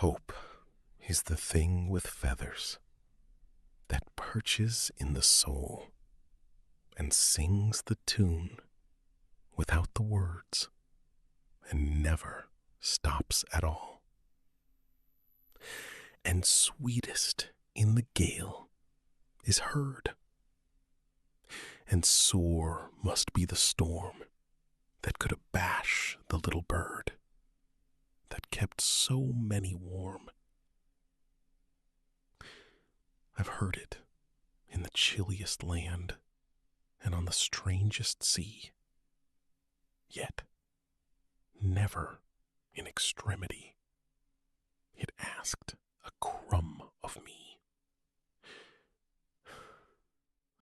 Hope is the thing with feathers that perches in the soul and sings the tune without the words and never stops at all. And sweetest in the gale is heard, and sore must be the storm that could abash the little bird that kept so many warm. I've heard it in the chilliest land and on the strangest sea, yet never in extremity it asked a crumb of me.